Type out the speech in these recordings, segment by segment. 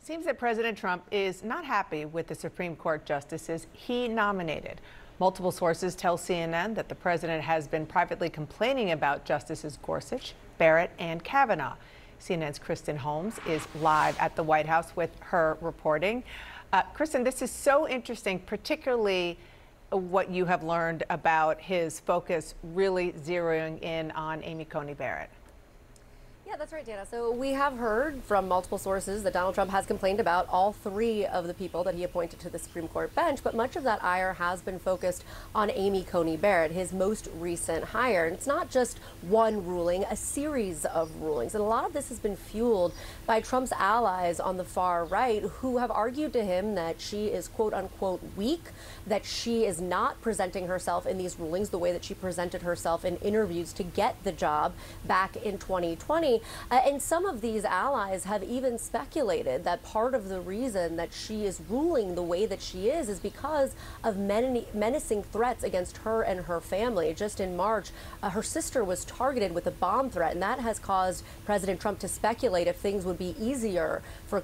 Seems that President Trump is not happy with the Supreme Court justices he nominated. Multiple sources tell CNN that the president has been privately complaining about Justices Gorsuch, Barrett, and Kavanaugh. CNN's Kristen Holmes is live at the White House with her reporting. Kristen, this is so interesting, particularly what you have learned about his focus really zeroing in on Amy Coney Barrett. Yeah, that's right, Dana. So we have heard from multiple sources that Donald Trump has complained about all three of the people that he appointed to the Supreme Court bench, but much of that ire has been focused on Amy Coney Barrett, his most recent hire. And it's not just one ruling, a series of rulings. And a lot of this has been fueled by Trump's allies on the far right, who have argued to him that she is quote unquote weak, that she is not presenting herself in these rulings the way that she presented herself in interviews to get the job back in 2020. And some of these allies have even speculated that part of the reason that she is ruling the way that she is because of menacing threats against her and her family. Just in March, her sister was targeted with a bomb threat, and that has caused President Trump to speculate if things would be easier for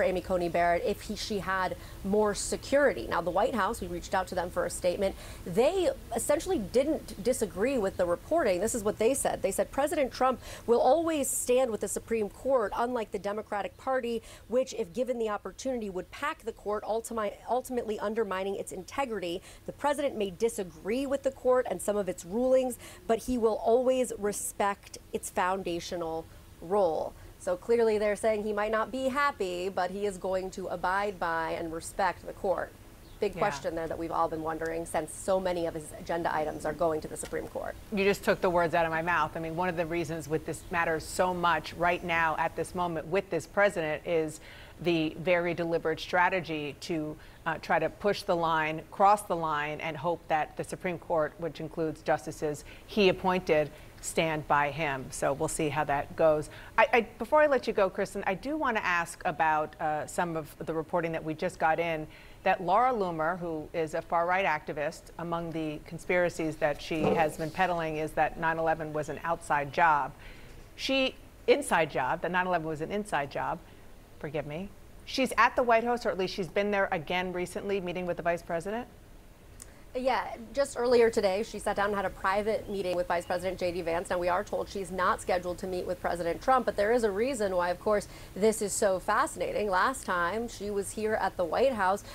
Amy Coney Barrett, if she had more security. Now, the White House, we reached out to them for a statement. They essentially didn't disagree with the reporting. This is what they said. They said President Trump will always stand with the Supreme Court, unlike the Democratic Party, which, if given the opportunity, would pack the court, ultimately undermining its integrity. The president may disagree with the court and some of its rulings, but he will always respect its foundational role. So clearly they're saying he might not be happy, but he is going to abide by and respect the court. Big question there that we've all been wondering since so many of his agenda items are going to the Supreme Court. You just took the words out of my mouth. I mean, one of the reasons with this matters so much right now at this moment with this president is the very deliberate strategy to try to push the line, cross the line, and hope that the Supreme Court, which includes justices he appointed, stand by him. So we'll see how that goes. Before I let you go, Kristen, I do want to ask about some of the reporting that we just got in that Laura Loomer, who is a far-right activist, among the conspiracies that she has been peddling is that 9/11 was an outside job. Inside job, that 9/11 was an inside job, forgive me. She's at the White House, or at least she's been there again recently, meeting with the vice president? Yeah, just earlier today, she sat down and had a private meeting with Vice President J.D. Vance. Now, we are told she's not scheduled to meet with President Trump, but there is a reason why, of course, this is so fascinating. Last time she was here at the White House,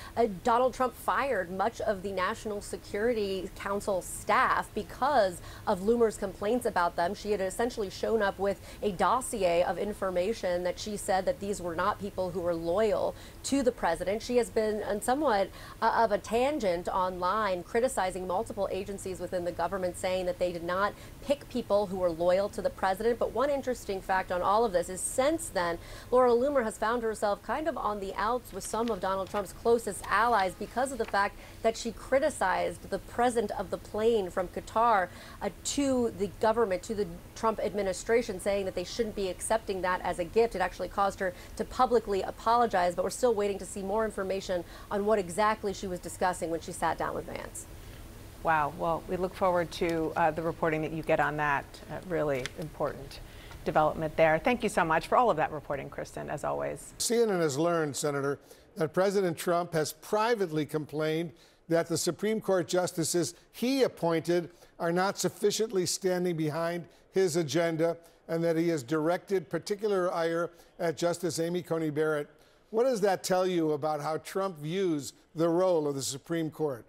Donald Trump fired much of the National Security Council staff because of Loomer's complaints about them. She had essentially shown up with a dossier of information that she said that these were not people who were loyal to the president. She has been on somewhat of a tangent online, criticizing multiple agencies within the government, saying that they did not pick people who were loyal to the president. But one interesting fact on all of this is since then, Laura Loomer has found herself kind of on the outs with some of Donald Trump's closest allies because of the fact that she criticized the present of the plane from Qatar to the government, to the Trump administration, saying that they shouldn't be accepting that as a gift. It actually caused her to publicly apologize, but we're still waiting to see more information on what exactly she was discussing when she sat down with Vance. Wow. Well, we look forward to the reporting that you get on that. Really important development there. Thank you so much for all of that reporting, Kristen, as always. CNN has learned, Senator, that President Trump has privately complained that the Supreme Court justices he appointed are not sufficiently standing behind his agenda, and that he has directed particular ire at Justice Amy Coney Barrett. What does that tell you about how Trump views the role of the Supreme Court?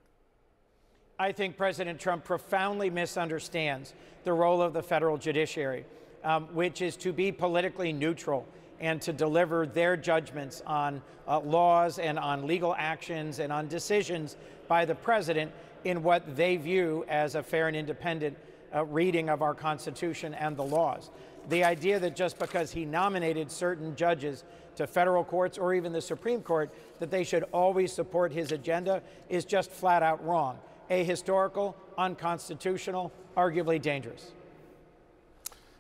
I think President Trump profoundly misunderstands the role of the federal judiciary, which is to be politically neutral and to deliver their judgments on laws and on legal actions and on decisions by the president in what they view as a fair and independent reading of our Constitution and the laws. The idea that just because he nominated certain judges to federal courts or even the Supreme Court, that they should always support his agenda is just flat out wrong. Ahistorical, unconstitutional, arguably dangerous.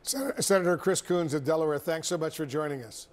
Senator Chris Coons of Delaware, thanks so much for joining us.